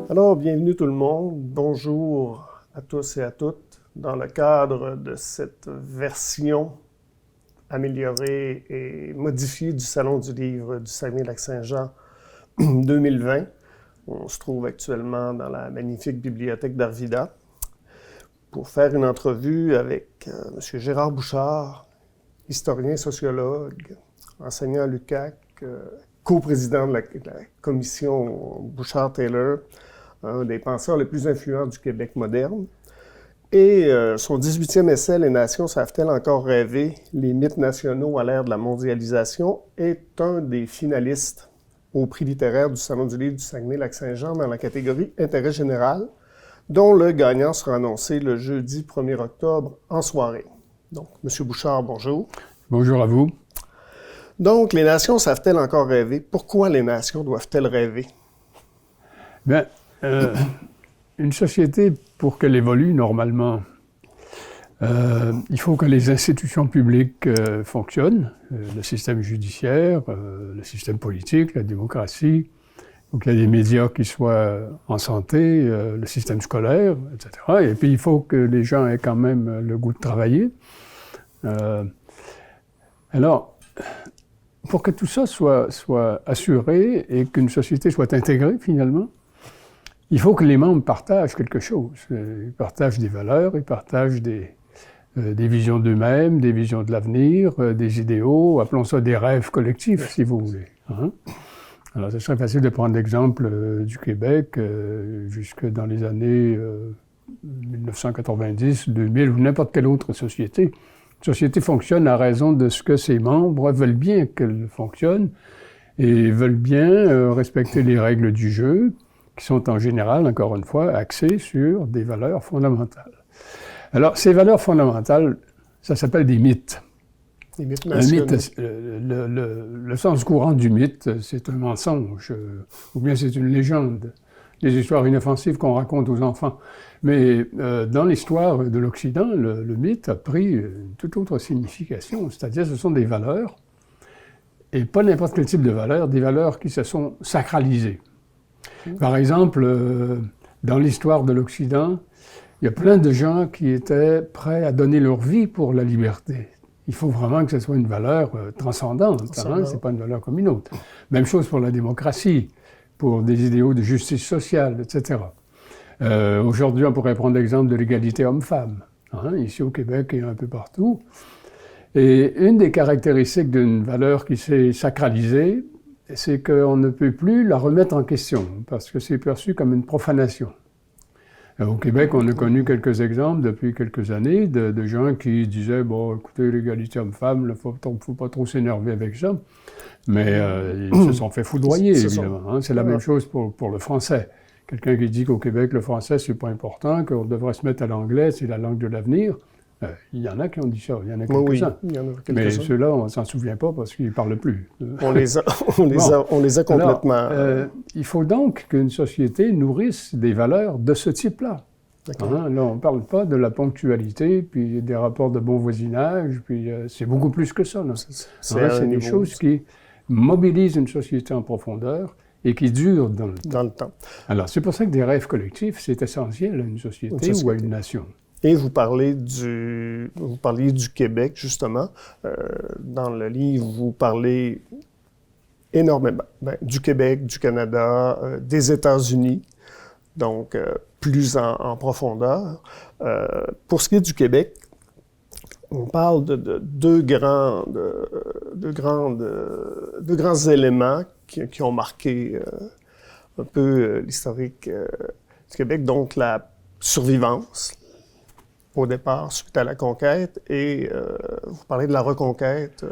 Alors, bienvenue tout le monde. Bonjour à tous et à toutes. Dans le cadre de cette version améliorée et modifiée du Salon du livre du Saguenay-Lac-Saint-Jean 2020, on se trouve actuellement dans la magnifique bibliothèque d'Arvida pour faire une entrevue avec M. Gérard Bouchard, historien sociologue, enseignant à l'UQAC, coprésident de la commission Bouchard-Taylor, un des penseurs les plus influents du Québec moderne. Et son 18e essai, Les nations savent-elles encore rêver? Les mythes nationaux à l'ère de la mondialisation, est un des finalistes au prix littéraire du Salon du livre du Saguenay-Lac-Saint-Jean dans la catégorie Intérêt général, dont le gagnant sera annoncé le jeudi 1er octobre en soirée. Donc, M. Bouchard, bonjour. Bonjour à vous. Donc, les nations savent-elles encore rêver? Pourquoi les nations doivent-elles rêver? Bien, une société, pour qu'elle évolue normalement, il faut que les institutions publiques fonctionnent, le système judiciaire, le système politique, la démocratie, donc il y a des médias qui soient en santé, le système scolaire, etc. Et puis il faut que les gens aient quand même le goût de travailler. Alors, pour que tout ça soit assuré et qu'une société soit intégrée finalement, il faut que les membres partagent quelque chose. Ils partagent des valeurs, ils partagent des visions d'eux-mêmes, des visions de l'avenir, des idéaux, appelons ça des rêves collectifs, si vous voulez. Hein? Alors, ce serait facile de prendre l'exemple du Québec jusque dans les années 1990, 2000 ou n'importe quelle autre société. Une société fonctionne à raison de ce que ses membres veulent bien qu'elle fonctionne et veulent bien respecter les règles du jeu, qui sont en général, encore une fois, axées sur des valeurs fondamentales. Alors, ces valeurs fondamentales, ça s'appelle des mythes. Les mythes nationaux. Le sens courant du mythe, c'est un mensonge, ou bien c'est une légende, des histoires inoffensives qu'on raconte aux enfants. Mais dans l'histoire de l'Occident, le mythe a pris une toute autre signification, c'est-à-dire ce sont des valeurs, et pas n'importe quel type de valeurs, des valeurs qui se sont sacralisées. Par exemple, dans l'histoire de l'Occident, il y a plein de gens qui étaient prêts à donner leur vie pour la liberté. Il faut vraiment que ce soit une valeur transcendante, hein? C'est pas une valeur comme une autre. Même chose pour la démocratie, pour des idéaux de justice sociale, etc. Aujourd'hui, on pourrait prendre l'exemple de l'égalité homme-femme, hein? Ici au Québec et un peu partout. Et une des caractéristiques d'une valeur qui s'est sacralisée, c'est qu'on ne peut plus la remettre en question, parce que c'est perçu comme une profanation. Au Québec, on a connu quelques exemples depuis quelques années de gens qui disaient « Bon, écoutez, l'égalité homme-femme, il ne faut pas trop s'énerver avec ça ». Mais ils se sont fait foudroyer, évidemment. Hein. C'est la même chose pour le français. Quelqu'un qui dit qu'au Québec, le français, c'est pas important, qu'on devrait se mettre à l'anglais, c'est la langue de l'avenir. Il y en a qui ont dit ça, il y en a quelques-uns. Oui, il y en a quelques-uns. Mais ceux-là, on ne s'en souvient pas parce qu'ils ne parlent plus. On les a complètement... Alors, il faut donc qu'une société nourrisse des valeurs de ce type-là. Hein? Là, on ne parle pas de la ponctualité, puis des rapports de bon voisinage, puis c'est beaucoup plus que ça. C'est des choses qui mobilisent une société en profondeur et qui durent dans le temps. Alors, c'est pour ça que des rêves collectifs, c'est essentiel à une société ou à une nation. Et vous parliez du Québec, justement. Dans le livre, vous parlez énormément du Québec, du Canada, des États-Unis, donc plus en profondeur. Pour ce qui est du Québec, on parle de deux grands éléments qui ont marqué un peu l'historique du Québec, donc la survivance, au départ, suite à la conquête, et vous parlez de la reconquête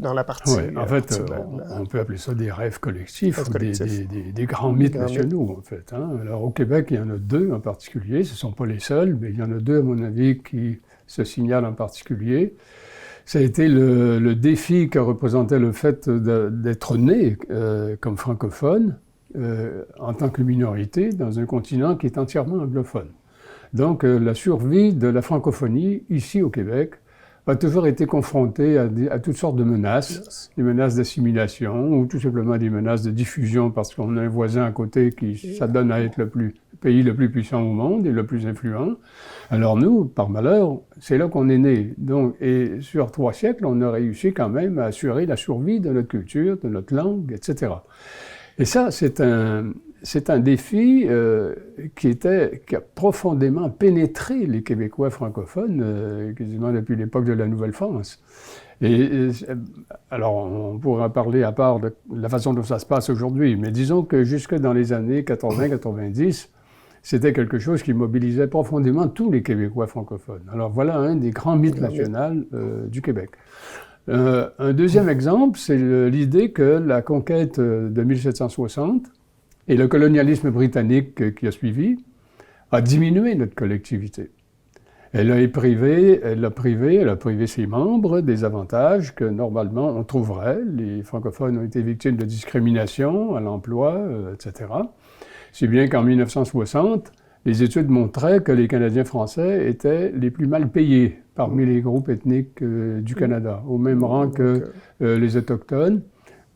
dans la partie... Oui, en fait, on peut appeler ça des rêves collectifs, ou des grands mythes nationaux, en fait. Hein. Alors, au Québec, il y en a deux en particulier, ce ne sont pas les seuls, mais il y en a deux, à mon avis, qui se signalent en particulier. Ça a été le défi que représentait le fait d'être né comme francophone, en tant que minorité, dans un continent qui est entièrement anglophone. Donc, la survie de la francophonie, ici au Québec, a toujours été confronté à toutes sortes de menaces, des menaces d'assimilation ou tout simplement des menaces de diffusion parce qu'on a un voisin à côté qui s'adonne à être le pays le plus puissant au monde et le plus influent. Alors nous, par malheur, c'est là qu'on est né. Donc, et sur 3 siècles, on a réussi quand même à assurer la survie de notre culture, de notre langue, etc. Et ça, c'est un défi qui a profondément pénétré les Québécois francophones, quasiment depuis l'époque de la Nouvelle-France. Alors, on pourra parler à part de la façon dont ça se passe aujourd'hui, mais disons que jusque dans les années 80-90, c'était quelque chose qui mobilisait profondément tous les Québécois francophones. Alors voilà un des grands mythes nationaux du Québec. Un deuxième exemple, c'est l'idée que la conquête de 1760 et le colonialisme britannique qui a suivi a diminué notre collectivité. Elle a privé ses membres des avantages que normalement on trouverait. Les francophones ont été victimes de discrimination à l'emploi, etc. Si bien qu'en 1960, les études montraient que les Canadiens français étaient les plus mal payés parmi les groupes ethniques du Canada, au même rang que les Autochtones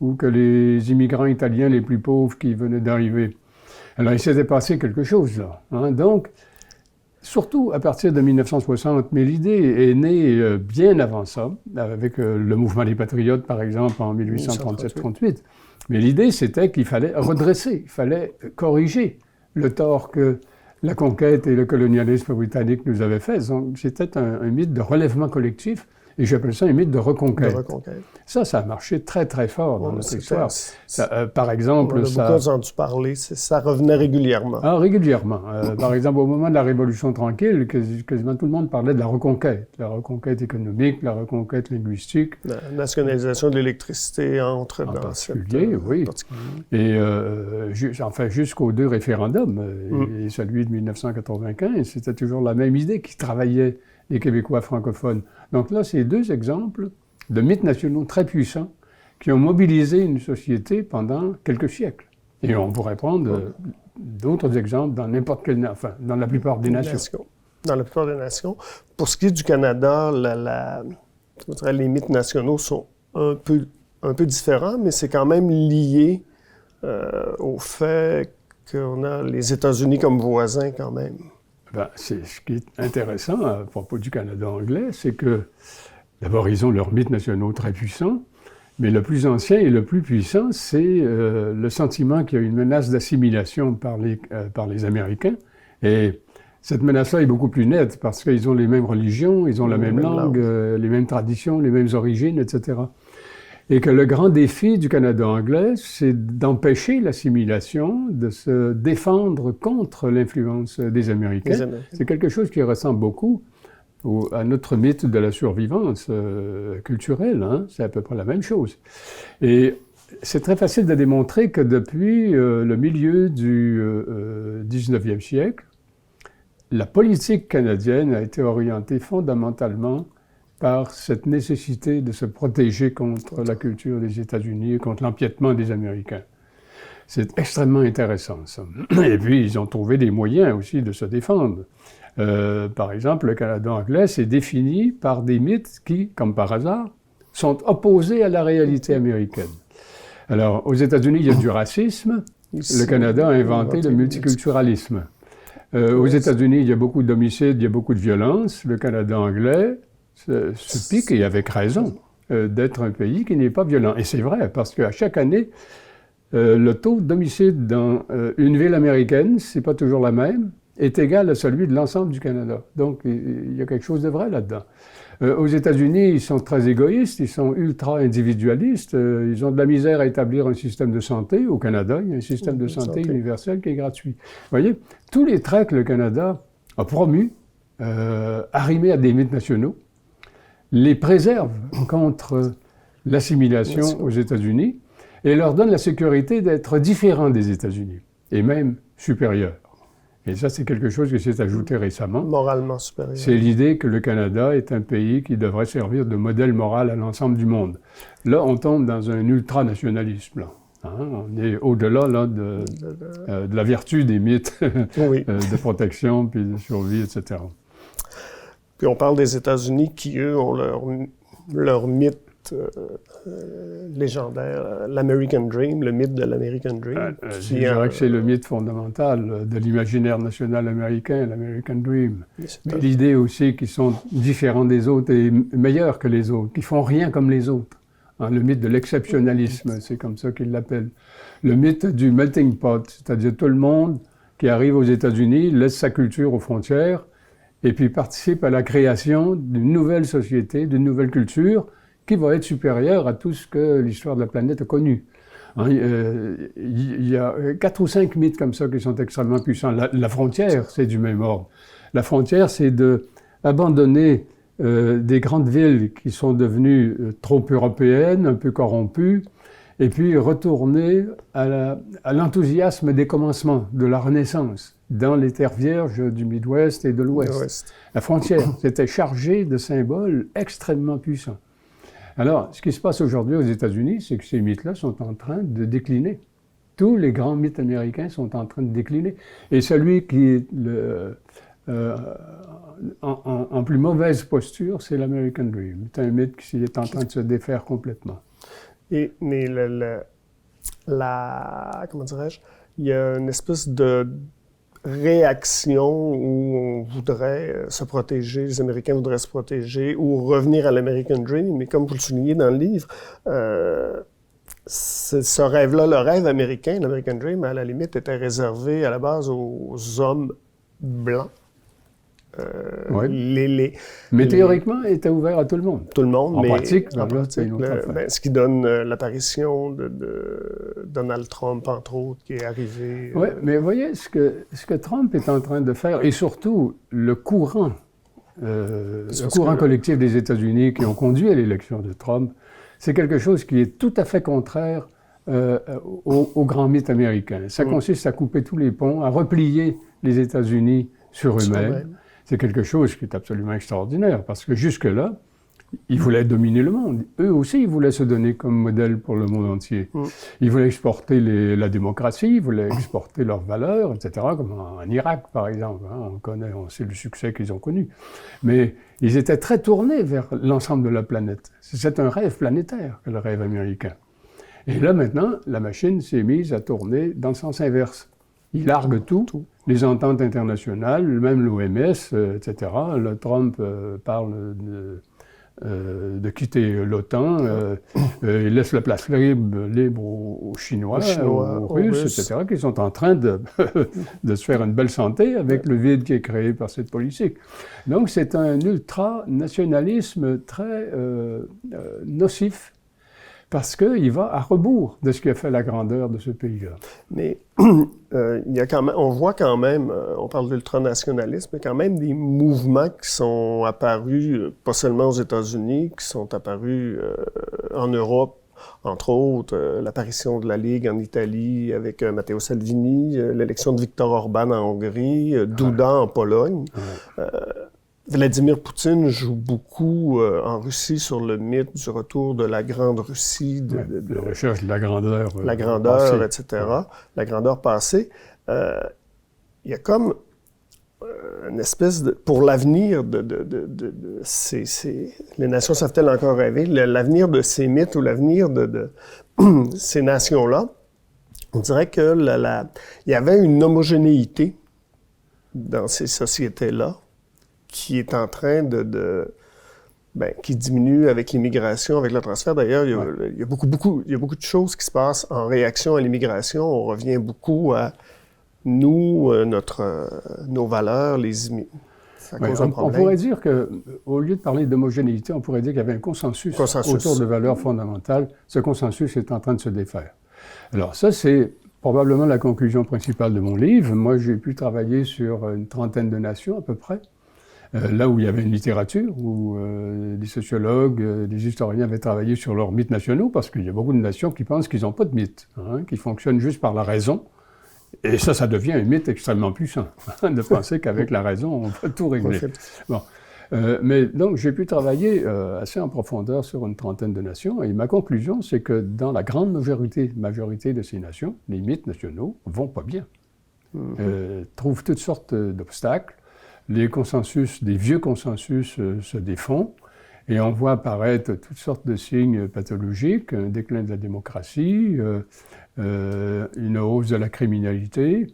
ou que les immigrants italiens les plus pauvres qui venaient d'arriver. Alors il s'était passé quelque chose là. Donc, surtout à partir de 1960, mais l'idée est née bien avant ça, avec le mouvement des Patriotes par exemple en 1837-38. Mais l'idée c'était qu'il fallait redresser, il fallait corriger le tort que la conquête et le colonialisme britannique nous avaient fait. Donc, c'était un mythe de relèvement collectif, et j'appelle ça un mythe de reconquête. Ça a marché très, très fort dans notre histoire. Par exemple, on a beaucoup entendu parler, ça revenait régulièrement. Ah, régulièrement. Par exemple, au moment de la Révolution tranquille, quasiment tout le monde parlait de la reconquête économique, la reconquête linguistique. La nationalisation de l'électricité entre en dans particulier, oui. Et enfin, jusqu'aux 2 référendums, et celui de 1995, c'était toujours la même idée qui travaillait les Québécois francophones. Donc là, c'est 2 exemples de mythes nationaux très puissants qui ont mobilisé une société pendant quelques siècles. Et on pourrait prendre d'autres exemples dans n'importe quelle... Enfin, dans la plupart des nations. Dans la plupart des nations. Pour ce qui est du Canada, les mythes nationaux sont un peu différents, mais c'est quand même lié au fait qu'on a les États-Unis comme voisins quand même. Ce qui est intéressant à propos du Canada anglais, c'est que, d'abord, ils ont leurs mythes nationaux très puissants, mais le plus ancien et le plus puissant, c'est le sentiment qu'il y a une menace d'assimilation par les Américains. Et cette menace-là est beaucoup plus nette, parce qu'ils ont les mêmes religions, ils ont la même langue, les mêmes traditions, les mêmes origines, etc. Et que le grand défi du Canada anglais, c'est d'empêcher l'assimilation, de se défendre contre l'influence des Américains. C'est quelque chose qui ressemble beaucoup à notre mythe de la survivance culturelle. C'est à peu près la même chose. Et c'est très facile de démontrer que depuis le milieu du 19e siècle, la politique canadienne a été orientée fondamentalement par cette nécessité de se protéger contre la culture des États-Unis et contre l'empiètement des Américains. C'est extrêmement intéressant, ça. Et puis, ils ont trouvé des moyens aussi de se défendre. Par exemple, le Canada anglais s'est défini par des mythes qui, comme par hasard, sont opposés à la réalité américaine. Alors, aux États-Unis, il y a du racisme. Le Canada a inventé le multiculturalisme. Aux États-Unis, il y a beaucoup d'homicides, il y a beaucoup de violence. Le Canada anglais se pique, et avec raison, d'être un pays qui n'est pas violent. Et c'est vrai, parce qu'à chaque année, le taux d'homicide dans une ville américaine, c'est pas toujours la même, est égal à celui de l'ensemble du Canada. Donc, il y a quelque chose de vrai là-dedans. Aux États-Unis, ils sont très égoïstes, ils sont ultra-individualistes, ils ont de la misère à établir un système de santé. Au Canada, il y a un système de santé universel qui est gratuit. Vous voyez, tous les traits que le Canada a promus, arrimés à des mythes nationaux, les préserve contre l'assimilation aux États-Unis et leur donne la sécurité d'être différents des États-Unis, et même supérieurs. Et ça, c'est quelque chose qui s'est ajouté récemment. Moralement supérieur. C'est l'idée que le Canada est un pays qui devrait servir de modèle moral à l'ensemble du monde. Là, on tombe dans un ultranationalisme, là. On est au-delà là, de la vertu des mythes de protection, puis de survie, etc. Puis on parle des États-Unis qui, eux, ont leur mythe légendaire, l'American Dream, le mythe de l'American Dream. Je dirais que c'est le mythe fondamental de l'imaginaire national américain, l'American Dream. Mais l'idée aussi qu'ils sont différents des autres et meilleurs que les autres, qu'ils font rien comme les autres. Hein, le mythe de l'exceptionnalisme, c'est comme ça qu'ils l'appellent. Le mythe du melting pot, c'est-à-dire tout le monde qui arrive aux États-Unis laisse sa culture aux frontières et puis participe à la création d'une nouvelle société, d'une nouvelle culture qui va être supérieure à tout ce que l'histoire de la planète a connu. Hein, il y a 4 ou 5 mythes comme ça qui sont extrêmement puissants. La frontière, c'est du même ordre. La frontière, c'est d'abandonner des grandes villes qui sont devenues trop européennes, un peu corrompues, et puis retourner à l'enthousiasme des commencements, de la Renaissance, dans les terres vierges du Midwest et de l'Ouest. La frontière, c'était chargé de symboles extrêmement puissants. Alors, ce qui se passe aujourd'hui aux États-Unis, c'est que ces mythes-là sont en train de décliner. Tous les grands mythes américains sont en train de décliner. Et celui qui est en plus mauvaise posture, c'est l'American Dream. C'est un mythe qui est en train de se défaire complètement. Mais comment dirais-je, il y a une espèce de réaction où on voudrait se protéger, les Américains voudraient se protéger ou revenir à l'American Dream. Mais comme vous le soulignez dans le livre, ce rêve-là, le rêve américain, l'American Dream, à la limite, était réservé à la base aux hommes blancs. Oui. Mais théoriquement, il était ouvert à tout le monde. Tout le monde, mais pratique, c'est une autre affaire. Ce qui donne l'apparition de Donald Trump, entre autres, qui est arrivé. Oui, mais vous voyez, ce que Trump est en train de faire, et surtout le courant collectif des États-Unis qui ont conduit à l'élection de Trump, c'est quelque chose qui est tout à fait contraire au grand mythe américain. Ça consiste à couper tous les ponts, à replier les États-Unis sur eux-mêmes. C'est quelque chose qui est absolument extraordinaire, parce que jusque-là, ils voulaient dominer le monde. Eux aussi, ils voulaient se donner comme modèle pour le monde entier. Ils voulaient exporter la démocratie, ils voulaient exporter leurs valeurs, etc., comme en Irak, par exemple. Hein, on sait le succès qu'ils ont connu. Mais ils étaient très tournés vers l'ensemble de la planète. C'est un rêve planétaire, le rêve américain. Et là, maintenant, la machine s'est mise à tourner dans le sens inverse. Ils larguent tout. Les ententes internationales, même l'OMS, etc. Le Trump parle de quitter l'OTAN, il laisse la place libre aux Chinois, aux Russes, etc., qui sont en train de se faire une belle santé avec le vide qui est créé par cette politique. Donc c'est un ultra-nationalisme très nocif, parce qu'il va à rebours de ce qui a fait la grandeur de ce pays-là. Mais il y a quand même, on voit quand même, on parle d'ultranationalisme, mais quand même des mouvements qui sont apparus, pas seulement aux États-Unis, qui sont apparus en Europe, entre autres, l'apparition de la Ligue en Italie avec Matteo Salvini, l'élection de Viktor Orban en Hongrie, Duda en Pologne. Vladimir Poutine joue beaucoup en Russie sur le mythe du retour de la Grande Russie. De recherche de la grandeur. La grandeur, etc. La grandeur passée. Il y a comme une espèce de... Pour l'avenir les nations savent-elles encore rêver? L'avenir de ces mythes ou l'avenir de ces nations-là, on dirait que il y avait une homogénéité dans ces sociétés-là qui est en train qui diminue avec l'immigration, avec le transfert. D'ailleurs, il y a beaucoup de choses qui se passent en réaction à l'immigration. On revient beaucoup à nous, nos valeurs, ça cause un problème. On pourrait dire qu'au lieu de parler d'homogénéité, on pourrait dire qu'il y avait un consensus autour de valeurs fondamentales. Ce consensus est en train de se défaire. Alors ça, c'est probablement la conclusion principale de mon livre. Moi, j'ai pu travailler sur une trentaine de nations à peu près. Là où il y avait une littérature, où des sociologues, des historiens avaient travaillé sur leurs mythes nationaux, parce qu'il y a beaucoup de nations qui pensent qu'ils n'ont pas de mythes, qui fonctionnent juste par la raison. Et ça devient un mythe extrêmement puissant, de penser qu'avec la raison, on peut tout régler. Bon. Mais donc, j'ai pu travailler assez en profondeur sur une trentaine de nations, et ma conclusion, c'est que dans la grande majorité de ces nations, les mythes nationaux vont pas bien. Trouvent toutes sortes d'obstacles. les consensus, des vieux consensus se défont, et on voit apparaître toutes sortes de signes pathologiques, un déclin de la démocratie, une hausse de la criminalité.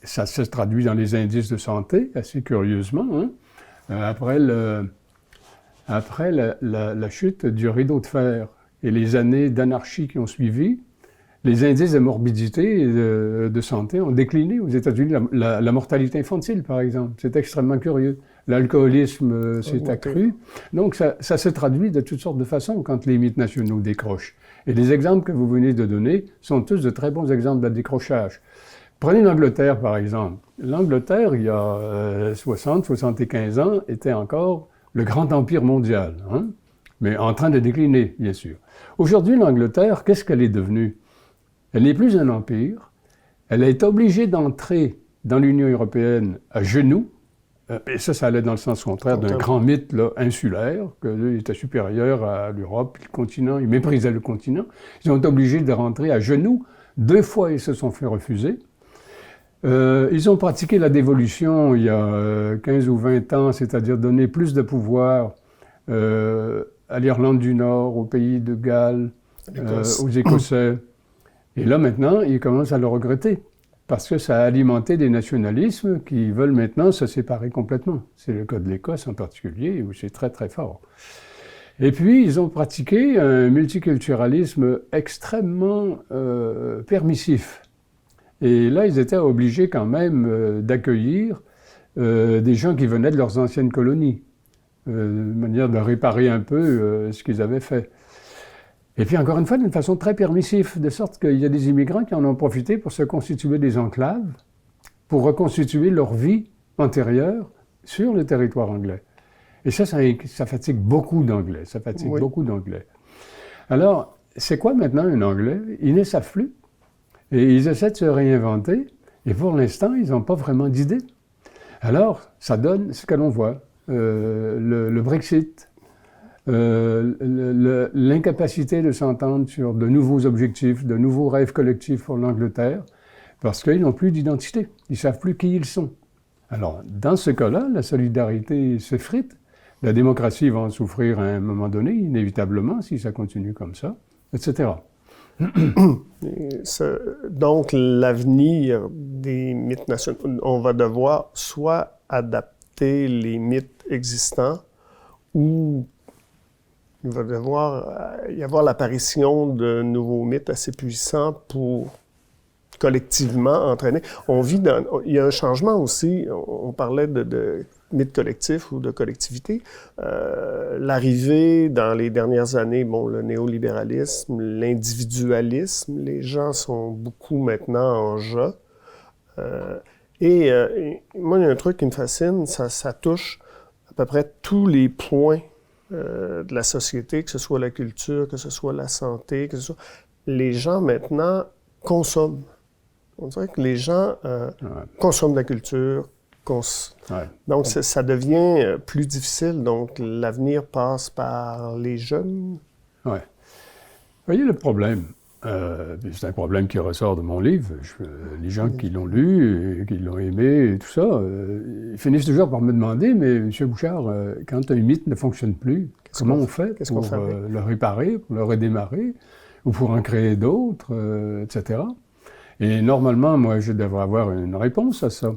Ça se traduit dans les indices de santé, assez curieusement, hein. Après la chute du rideau de fer et les années d'anarchie qui ont suivi, les indices de morbidité et de santé ont décliné aux États-Unis. La mortalité infantile, par exemple, c'est extrêmement curieux. L'alcoolisme s'est accru. Donc ça se traduit de toutes sortes de façons quand les mythes nationaux décrochent. Et les exemples que vous venez de donner sont tous de très bons exemples de décrochage. Prenez l'Angleterre, par exemple. L'Angleterre, il y a 60, 75 ans, était encore le grand empire mondial, hein? Mais en train de décliner, bien sûr. Aujourd'hui, l'Angleterre, qu'est-ce qu'elle est devenue? Elle n'est plus un empire. Elle est obligée d'entrer dans l'Union européenne à genoux. Et ça allait dans le sens contraire d'un grand mythe là, insulaire, qu'il était supérieur à l'Europe, le continent, il méprisait le continent. Ils ont été obligés de rentrer à genoux. 2 fois, ils se sont fait refuser. Ils ont pratiqué la dévolution il y a 15 ou 20 ans, c'est-à-dire donner plus de pouvoir à l'Irlande du Nord, au pays de Galles, aux Écossais. Et là, maintenant, ils commencent à le regretter, parce que ça a alimenté des nationalismes qui veulent maintenant se séparer complètement. C'est le cas de l'Écosse en particulier, où c'est très, très fort. Et puis, ils ont pratiqué un multiculturalisme extrêmement permissif. Et là, ils étaient obligés quand même d'accueillir des gens qui venaient de leurs anciennes colonies, de manière de réparer un peu ce qu'ils avaient fait. Et puis, encore une fois, d'une façon très permissive, de sorte qu'il y a des immigrants qui en ont profité pour se constituer des enclaves, pour reconstituer leur vie antérieure sur le territoire anglais. Et ça fatigue beaucoup d'Anglais, beaucoup d'Anglais. Alors, c'est quoi maintenant un Anglais? Ils ne savent plus. Et ils essaient de se réinventer, et pour l'instant, ils n'ont pas vraiment d'idée. Alors, ça donne ce que l'on voit, le Brexit, l'incapacité de s'entendre sur de nouveaux objectifs, de nouveaux rêves collectifs pour l'Angleterre, parce qu'ils n'ont plus d'identité, ils ne savent plus qui ils sont. Alors, dans ce cas-là, la solidarité s'effrite, la démocratie va en souffrir à un moment donné, inévitablement, si ça continue comme ça, etc. Donc, l'avenir des mythes nationaux, on va devoir soit adapter les mythes existants ou il va devoir y avoir l'apparition de nouveaux mythes assez puissants pour collectivement entraîner. Il y a un changement aussi, on parlait de mythe collectif ou de collectivité. L'arrivée dans les dernières années, le néolibéralisme, l'individualisme, les gens sont beaucoup maintenant en jeu. Et moi, il y a un truc qui me fascine, ça touche à peu près tous les points de la société, que ce soit la culture, que ce soit la santé, que ce soit... Les gens maintenant consomment. On dirait que les gens consomment de la culture. Donc, ça devient plus difficile. Donc, l'avenir passe par les jeunes. Oui. Vous voyez le problème. C'est un problème qui ressort de mon livre. Les gens qui l'ont lu, et qui l'ont aimé, et tout ça, ils finissent toujours par me demander, mais M. Bouchard, quand un mythe ne fonctionne plus, comment on fait pour le réparer, pour le redémarrer, ou pour en créer d'autres, etc. Et normalement, moi, je devrais avoir une réponse à ça.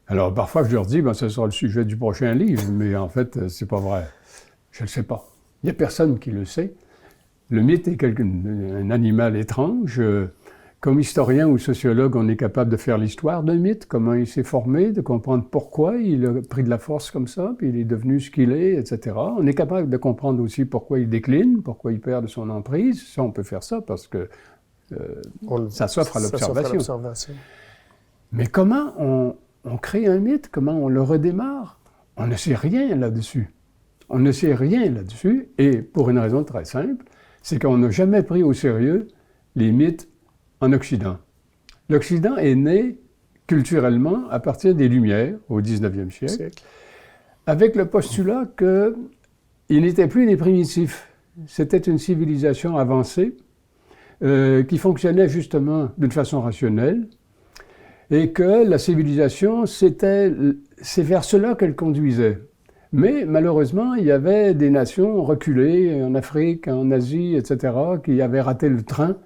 Alors, parfois, je leur dis, ce sera le sujet du prochain livre, mais en fait, c'est pas vrai. Je ne le sais pas. Il n'y a personne qui le sait. Le mythe est un animal étrange. Comme historien ou sociologue, on est capable de faire l'histoire d'un mythe, comment il s'est formé, de comprendre pourquoi il a pris de la force comme ça, puis il est devenu ce qu'il est, etc. On est capable de comprendre aussi pourquoi il décline, pourquoi il perd de son emprise. Ça, on peut faire ça parce que ça s'offre à l'observation. Mais comment on crée un mythe, comment on le redémarre? On ne sait rien là-dessus. On ne sait rien là-dessus, et pour une raison très simple, c'est qu'on n'a jamais pris au sérieux les mythes en Occident. L'Occident est né culturellement à partir des Lumières, au 19e siècle, avec le postulat qu'il n'était plus des primitifs. C'était une civilisation avancée qui fonctionnait justement d'une façon rationnelle et que la civilisation, c'est vers cela qu'elle conduisait. Mais malheureusement, il y avait des nations reculées en Afrique, en Asie, etc., qui avaient raté le train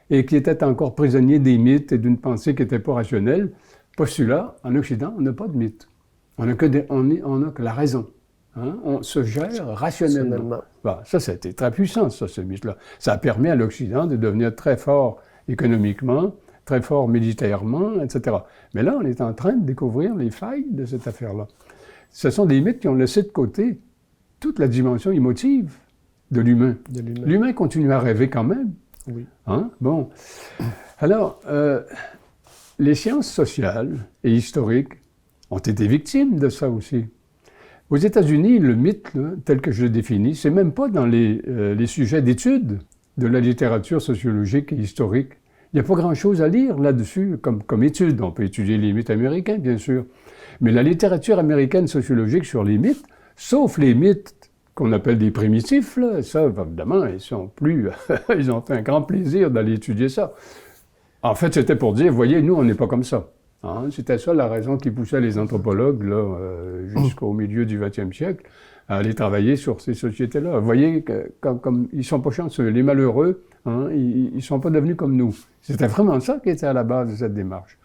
et qui étaient encore prisonniers des mythes et d'une pensée qui n'était pas rationnelle. Postulat, en Occident, on n'a pas de mythes. On n'a que la raison. Hein? On se gère rationnellement. Bah, ça a été très puissant, ça, ce mythe-là. Ça a permis à l'Occident de devenir très fort économiquement, très fort militairement, etc. Mais là, on est en train de découvrir les failles de cette affaire-là. Ce sont des mythes qui ont laissé de côté toute la dimension émotive de l'humain. L'humain continue à rêver quand même. Oui. Hein? Bon. Alors, les sciences sociales et historiques ont été victimes de ça aussi. Aux États-Unis, le mythe, là, tel que je le définis, c'est même pas dans les sujets d'étude de la littérature sociologique et historique. Il n'y a pas grand-chose à lire là-dessus comme étude. On peut étudier les mythes américains, bien sûr. Mais la littérature américaine sociologique sur les mythes, sauf les mythes qu'on appelle des primitifs, là, ça, évidemment, ils ont fait un grand plaisir d'aller étudier ça. En fait, c'était pour dire, voyez, nous, on n'est pas comme ça. Hein? C'était ça la raison qui poussait les anthropologues, là, jusqu'au milieu du 20e siècle, à aller travailler sur ces sociétés-là. Vous voyez, comme ils sont pas chanceux, les malheureux, hein, ils sont pas devenus comme nous. C'était vraiment ça qui était à la base de cette démarche.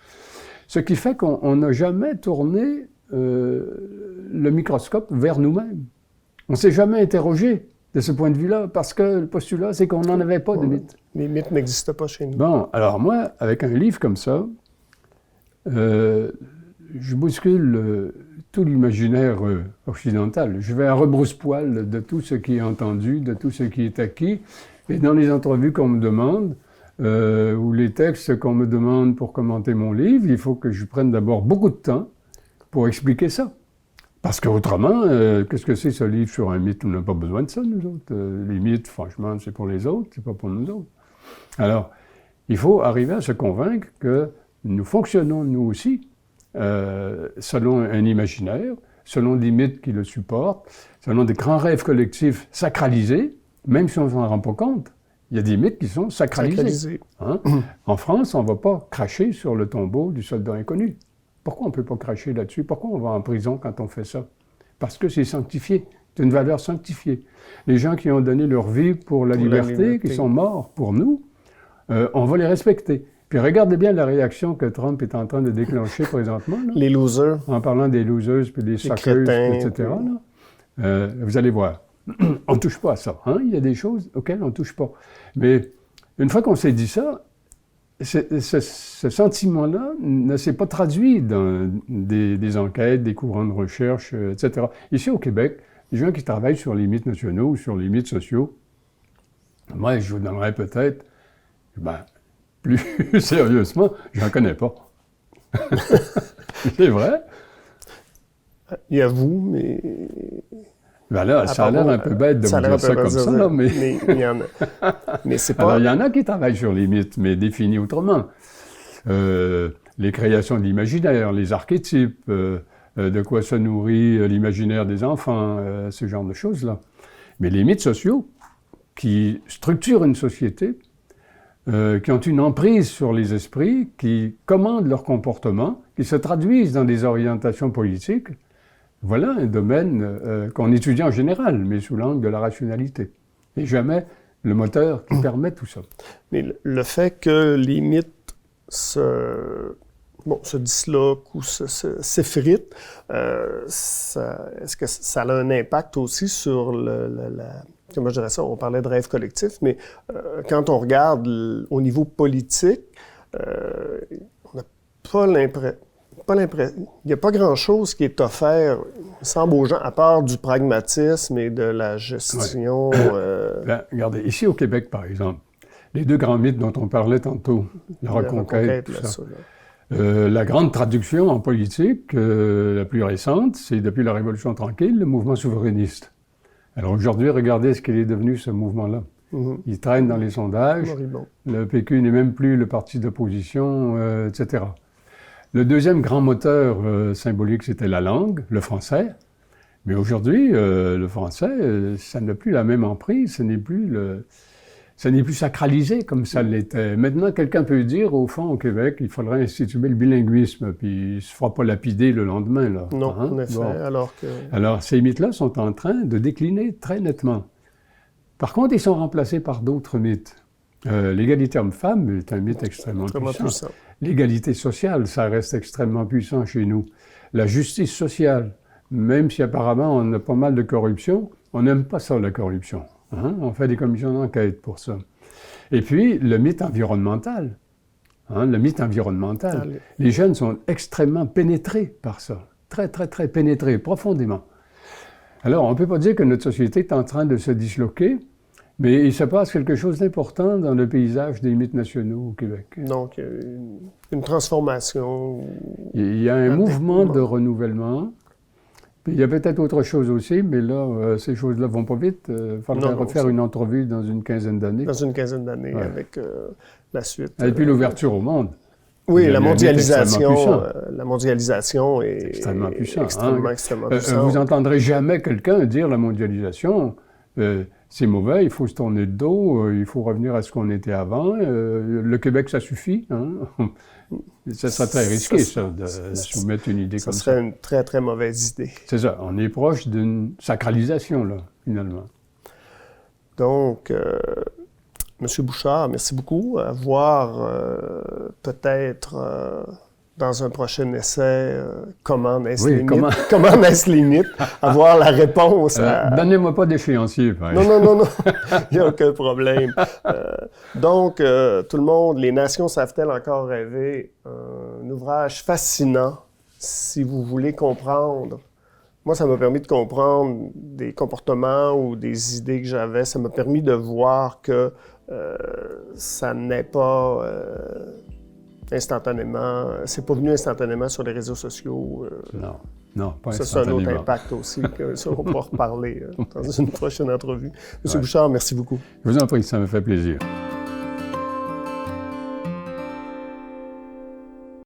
Ce qui fait qu'on n'a jamais tourné le microscope vers nous-mêmes. On ne s'est jamais interrogé de ce point de vue-là, parce que le postulat, c'est qu'on n'en avait pas de mythes. Les mythes n'existent pas chez nous. Bon, alors moi, avec un livre comme ça, je bouscule tout l'imaginaire occidental. Je vais à rebrousse-poil de tout ce qui est entendu, de tout ce qui est acquis, et dans les entrevues qu'on me demande, ou les textes qu'on me demande pour commenter mon livre, il faut que je prenne d'abord beaucoup de temps pour expliquer ça. Parce qu'autrement, qu'est-ce que c'est ce livre sur un mythe? On n'a pas besoin de ça, nous autres. Les mythes, franchement, c'est pour les autres, c'est pas pour nous autres. Alors, il faut arriver à se convaincre que nous fonctionnons, nous aussi, selon un imaginaire, selon des mythes qui le supportent, selon des grands rêves collectifs sacralisés, même si on ne s'en rend pas compte. Il y a des mythes qui sont sacralisés. Hein? En France, on ne va pas cracher sur le tombeau du soldat inconnu. Pourquoi on ne peut pas cracher là-dessus? Pourquoi on va en prison quand on fait ça? Parce que c'est sanctifié. C'est une valeur sanctifiée. Les gens qui ont donné leur vie pour la liberté, qui sont morts pour nous, on va les respecter. Puis regardez bien la réaction que Trump est en train de déclencher présentement. Là, les losers. En parlant des losers, puis des suckers, etc. Là. Vous allez voir. On ne touche pas à ça. Hein? Il y a des choses auxquelles on ne touche pas. Mais une fois qu'on s'est dit ça, ce sentiment-là ne s'est pas traduit dans des enquêtes, des courants de recherche, etc. Ici au Québec, les gens qui travaillent sur les mythes nationaux ou sur les mythes sociaux, moi, je vous donnerais peut-être, plus sérieusement, j'en connais pas. C'est vrai. Il y a vous, mais... Ben là, ça a l'air un peu bête de vous dire ça comme ça, là, mais... il y en a. Mais c'est pas... Alors, il y en a qui travaillent sur les mythes, mais définis autrement. Les créations de l'imaginaire, les archétypes, de quoi se nourrit l'imaginaire des enfants, ce genre de choses-là. Mais les mythes sociaux, qui structurent une société, qui ont une emprise sur les esprits, qui commandent leur comportement, qui se traduisent dans des orientations politiques, voilà un domaine qu'on étudie en général, mais sous l'angle de la rationalité. Et jamais le moteur qui permet tout ça. Mais le fait que les mythes se disloquent ou s'effritent, est-ce que ça a un impact aussi sur comment je dirais ça? On parlait de rêve collectif, mais quand on regarde au niveau politique, on n'a pas l'impression... Il n'y a pas grand-chose qui est offert, il semble aux gens, à part du pragmatisme et de la gestion. Regardez, ici au Québec, par exemple, les deux grands mythes dont on parlait tantôt, la reconquête, tout ça. La grande traduction en politique, la plus récente, c'est depuis la Révolution tranquille, le mouvement souverainiste. Alors aujourd'hui, regardez ce qu'il est devenu, ce mouvement-là. Il traîne dans les sondages, le PQ n'est même plus le parti d'opposition, etc. Le deuxième grand moteur symbolique, c'était la langue, le français. Mais aujourd'hui, le français, ça n'a plus la même emprise, ce n'est plus ça n'est plus sacralisé comme ça l'était. Maintenant, quelqu'un peut dire, au fond, au Québec, il faudrait instituer le bilinguisme, puis il ne se fera pas lapider le lendemain. Là. Non, en effet, Alors, ces mythes-là sont en train de décliner très nettement. Par contre, ils sont remplacés par d'autres mythes. L'égalité homme-femme est un mythe extrêmement puissant. L'égalité sociale, ça reste extrêmement puissant chez nous. La justice sociale, même si apparemment on a pas mal de corruption, on n'aime pas ça, la corruption. On fait des commissions d'enquête pour ça. Et puis, le mythe environnemental. Le mythe environnemental. Les jeunes sont extrêmement pénétrés par ça. Très, très, très pénétrés, profondément. Alors, on ne peut pas dire que notre société est en train de se disloquer, mais il se passe quelque chose d'important dans le paysage des mythes nationaux au Québec. Donc, une transformation. Il y a un mouvement de renouvellement. Puis il y a peut-être autre chose aussi, mais là, ces choses-là vont pas vite. Il faudrait refaire une entrevue dans une quinzaine d'années. Dans une quinzaine d'années, avec la suite. Et puis l'ouverture au monde. Oui, la mondialisation. La mondialisation est extrêmement puissant. Extrêmement puissant. Vous n'entendrez jamais quelqu'un dire la mondialisation, c'est mauvais, il faut se tourner le dos, il faut revenir à ce qu'on était avant. Le Québec, ça suffit. Ça serait très risqué, de soumettre une idée comme ça. Ce serait une très, très mauvaise idée. C'est ça. On est proche d'une sacralisation, là, finalement. Donc, M. Bouchard, merci beaucoup. À voir peut-être dans un prochain essai comment naissent les mythes. Comment naissent les mythes. Avoir la réponse à... Donnez-moi pas d'échéancier, par exemple. Non. Il n'y a aucun problème. Donc, tout le monde, les nations savent-elles encore rêver? Un ouvrage fascinant, si vous voulez comprendre. Moi, ça m'a permis de comprendre des comportements ou des idées que j'avais. Ça m'a permis de voir que ça n'est pas instantanément. C'est pas venu instantanément sur les réseaux sociaux. Non, pas instantanément. Ça, c'est un autre impact aussi, que ça, on pourra reparler dans une prochaine entrevue. Monsieur Bouchard, merci beaucoup. Je vous en prie, ça me fait plaisir.